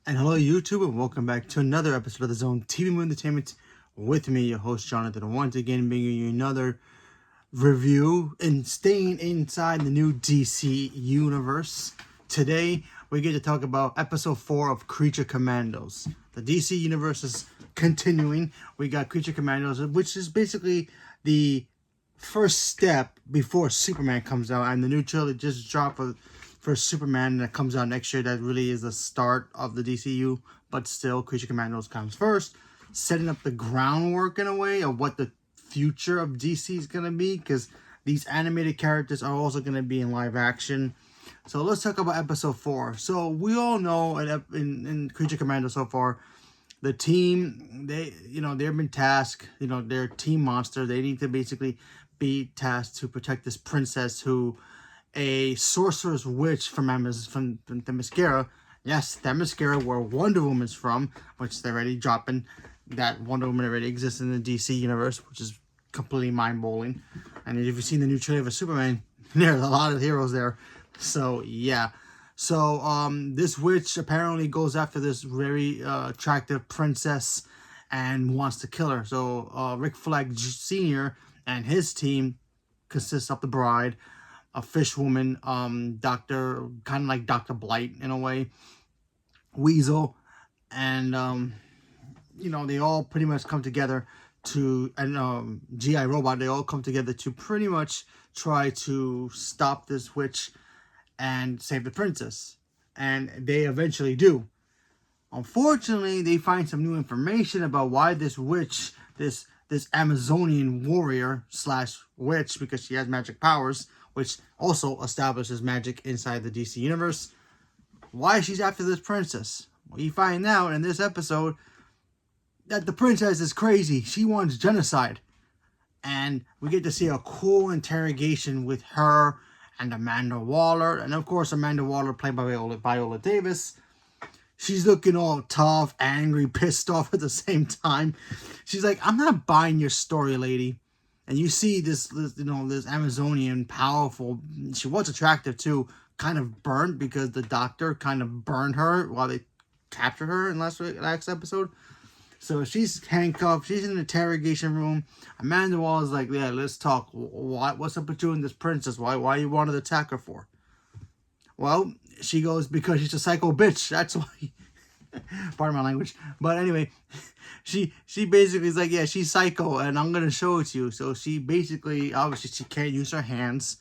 And hello YouTube, and welcome back to another episode of the Zone TV Movie Entertainment with me, your host Jonathan, once again bringing you another review and staying inside the new DC universe. Today we get to talk about episode 4 of Creature Commandos. The DC universe is continuing. We got Creature Commandos, which is basically the first step before Superman comes out, and the new trailer just dropped for Superman that comes out next year. That really is the start of the DCU, but still Creature Commandos comes first, setting up the groundwork in a way of what the future of DC is going to be, because these animated characters are also going to be in live action. So let's talk about episode 4. So we all know in Creature Commandos so far, the team, they've been tasked, they're Team Monster. They need to basically be tasked to protect this princess who a sorcerer's witch from Themyscira. Yes, Themyscira, where Wonder Woman's from, which they're already dropping. That Wonder Woman already exists in the DC universe, which is completely mind-blowing. And if you've seen the new trailer for Superman, there's a lot of heroes there. So, yeah. So, this witch apparently goes after this very attractive princess and wants to kill her. So, Rick Flag Sr. and his team consists of the bride, a fish woman, Doctor, kind of like Dr. Blight in a way, Weasel, and they all pretty much come together to, and G.I. Robot, they all come together to pretty much try to stop this witch and save the princess. And they eventually do. Unfortunately, they find some new information about why this witch, this Amazonian warrior slash witch, because she has magic powers, which also establishes magic inside the DC universe, why she's after this princess. Well, you find out in this episode that the princess is crazy. She wants genocide. And we get to see a cool interrogation with her and Amanda Waller. And of course, Amanda Waller, played by Viola Davis. She's looking all tough, angry, pissed off at the same time. She's like, I'm not buying your story, lady. And you see this Amazonian, powerful, she was attractive too, kind of burnt because the doctor kind of burned her while they captured her in last episode. So she's handcuffed, she's in the interrogation room. Amanda Waller's like, yeah, let's talk. What's up with you and this princess? Why you wanted to attack her for? Well, she goes, because she's a psycho bitch. That's why. Pardon my language. But anyway, she basically is like, yeah, she's psycho, and I'm going to show it to you. So she basically, obviously, she can't use her hands.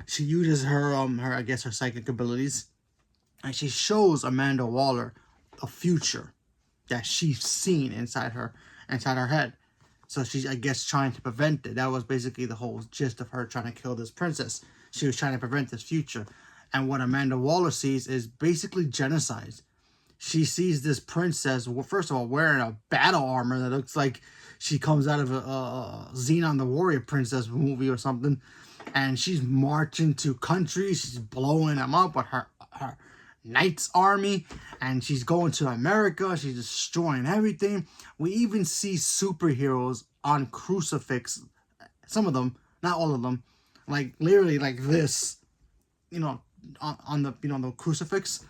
She uses her psychic abilities. And she shows Amanda Waller a future that she's seen inside her head. So she's, I guess, trying to prevent it. That was basically the whole gist of her trying to kill this princess. She was trying to prevent this future. And what Amanda Waller sees is basically genocide. She sees this princess, first of all, wearing a battle armor that looks like she comes out of a Xenon the Warrior Princess movie or something. And she's marching to countries. She's blowing them up with her Knights Army. And she's going to America. She's destroying everything. We even see superheroes on crucifix. Some of them, not all of them. Like, literally like this. On the crucifix,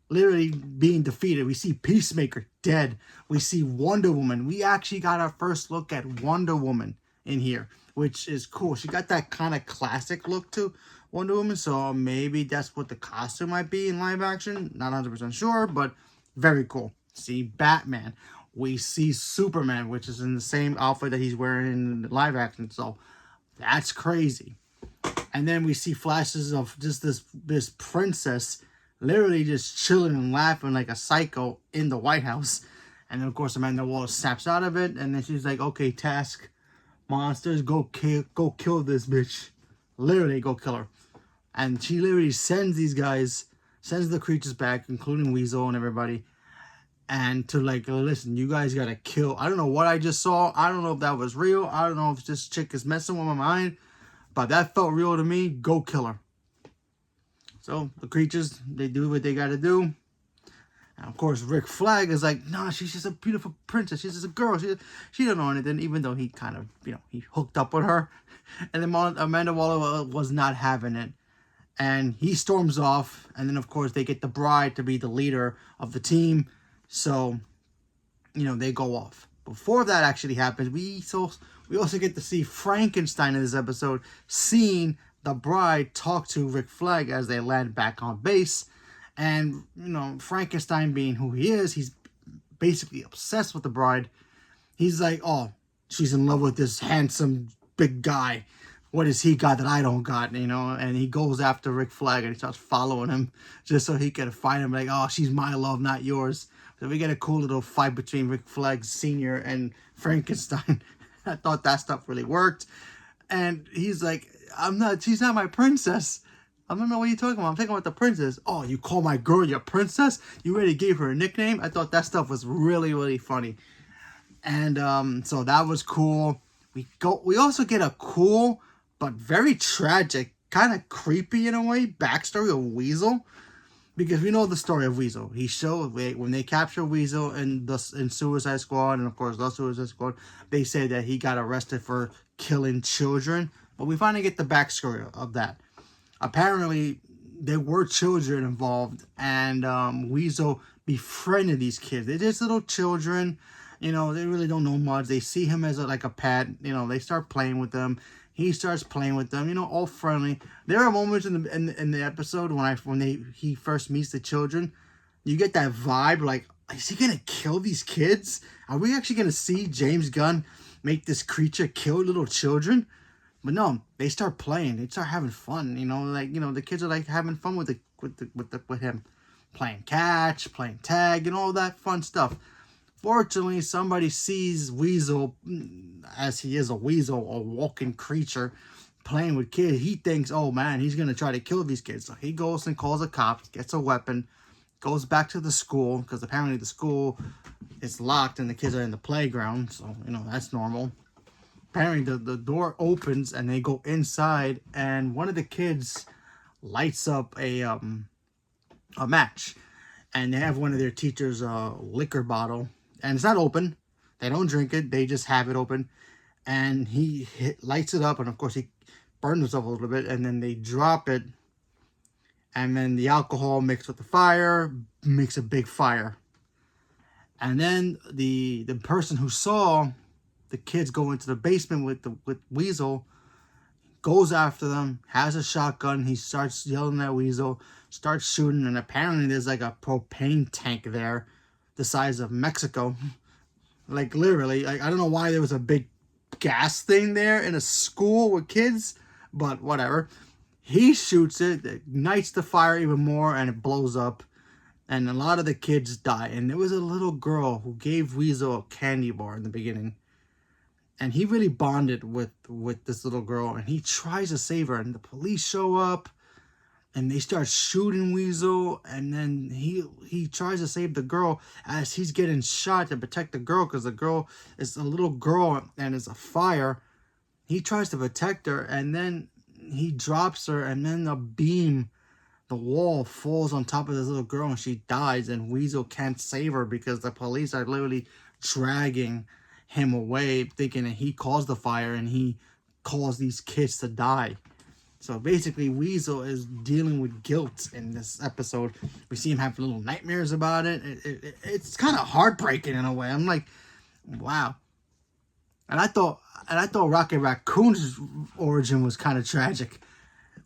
literally being defeated. We see Peacemaker dead. We see Wonder Woman. We actually got our first look at Wonder Woman in here, which is cool. She got that kind of classic look to Wonder Woman, so maybe that's what the costume might be in live action. Not 100% sure, but very cool. See Batman. We see Superman, which is in the same outfit that he's wearing in live action, so that's crazy. And then we see flashes of just this princess literally just chilling and laughing like a psycho in the White House. And then, of course, Amanda Waller snaps out of it. And then she's like, okay, task monsters, go kill this bitch. Literally, go kill her. And she literally sends the creatures back, including Weasel and everybody. And to like, listen, you guys gotta kill. I don't know what I just saw. I don't know if that was real. I don't know if this chick is messing with my mind. But that felt real to me. Go kill her. So the creatures, they do what they gotta do. And of course, Rick Flag is like, nah, she's just a beautiful princess. She's just a girl. She don't know anything, even though he kind of, he hooked up with her. And then Amanda Waller was not having it. And he storms off, and then of course they get the bride to be the leader of the team. So, they go off. Before that actually happens, we also get to see Frankenstein in this episode, seeing the bride talk to Rick Flag as they land back on base. And, Frankenstein being who he is, he's basically obsessed with the bride. He's like, oh, she's in love with this handsome big guy. What has he got that I don't got, And he goes after Rick Flag and he starts following him just so he can find him. Like, oh, she's my love, not yours. So we get a cool little fight between Rick Flag Sr. and Frankenstein. I thought that stuff really worked. And he's like, she's not my princess. I don't know what you're talking about. I'm talking about the princess. Oh, you call my girl your princess? You already gave her a nickname? I thought that stuff was really, really funny. And so that was cool. We also get a cool but very tragic, kind of creepy in a way, backstory of Weasel. Because we know the story of Weasel. He showed when they capture Weasel in Suicide Squad, and of course the Suicide Squad, they say that he got arrested for killing children. But we finally get the backstory of that. Apparently, there were children involved, and Weasel befriended these kids. They're just little children, they really don't know much. They see him as like a pet, they start playing with them. He starts playing with them, all friendly. There are moments in the episode when he first meets the children, you get that vibe like, is he gonna kill these kids? Are we actually gonna see James Gunn make this creature kill little children? But no, they start playing. They start having fun. The kids are like having fun with him, playing catch, playing tag, and all that fun stuff. Fortunately, somebody sees Weasel, as he is a weasel, a walking creature, playing with kids. He thinks, oh man, he's going to try to kill these kids. So he goes and calls the cops, gets a weapon, goes back to the school, because apparently the school is locked and the kids are in the playground. So, that's normal. Apparently the door opens and they go inside, and one of the kids lights up a match. And they have one of their teachers' liquor bottle. And it's not open. They don't drink it. They just have it open. And he lights it up. And, of course, he burns himself a little bit. And then they drop it. And then the alcohol mixed with the fire makes a big fire. And then the person who saw the kids go into the basement with Weasel goes after them, has a shotgun. He starts yelling at Weasel, starts shooting. And apparently there's like a propane tank there the size of Mexico. Like literally, I don't know why there was a big gas thing there in a school with kids, but whatever. He shoots it ignites the fire even more, and it blows up, and a lot of the kids die. And there was a little girl who gave Weasel a candy bar in the beginning, and he really bonded with this little girl, and he tries to save her, and the police show up and they start shooting Weasel, and then he tries to save the girl as he's getting shot to protect the girl, because the girl is a little girl and it's a fire. He tries to protect her, and then he drops her, and then the wall falls on top of this little girl, and she dies, and Weasel can't save her because the police are literally dragging him away, thinking that he caused the fire and he caused these kids to die. So basically, Weasel is dealing with guilt in this episode. We see him have little nightmares about it. It's kind of heartbreaking in a way. I'm like, wow. And I thought Rocket Raccoon's origin was kind of tragic.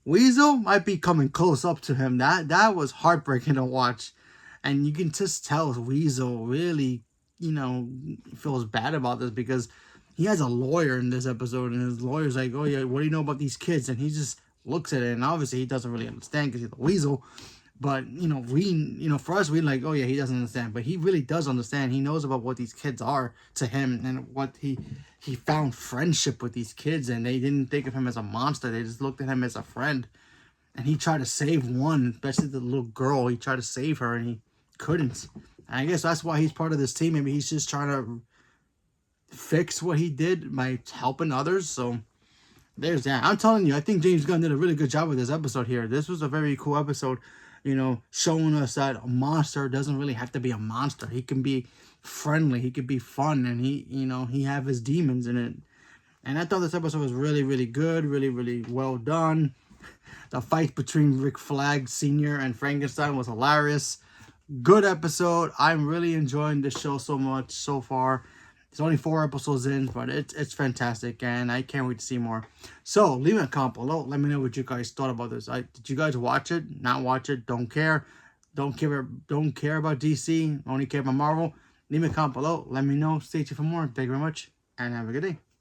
Weasel might be coming close up to him. That was heartbreaking to watch. And you can just tell Weasel really, feels bad about this, because he has a lawyer in this episode, and his lawyer's like, oh yeah, what do you know about these kids? And he just looks at it, and obviously he doesn't really understand because he's a weasel. But, for us, we're like, oh yeah, he doesn't understand. But he really does understand. He knows about what these kids are to him, and what he found friendship with these kids, and they didn't think of him as a monster. They just looked at him as a friend. And he tried to save one, especially the little girl. He tried to save her, and he couldn't. And I guess that's why he's part of this team. Maybe he's just trying to fix what he did by helping others. So there's that. I'm telling you, I think James Gunn did a really good job with this episode here. This was a very cool episode, showing us that a monster doesn't really have to be a monster. He can be friendly, he could be fun, and he have his demons in it. And I thought this episode was really, really good, really, really well done. The fight between Rick Flag Sr. and Frankenstein was hilarious. Good episode. I'm really enjoying this show so much so far. There's only 4 episodes in, but it's fantastic, and I can't wait to see more. So leave me a comment below. Let me know what you guys thought about this. Did you guys watch it? Not watch it? Don't care. Don't care about DC. Only care about Marvel. Leave me a comment below. Let me know. Stay tuned for more. Thank you very much, and have a good day.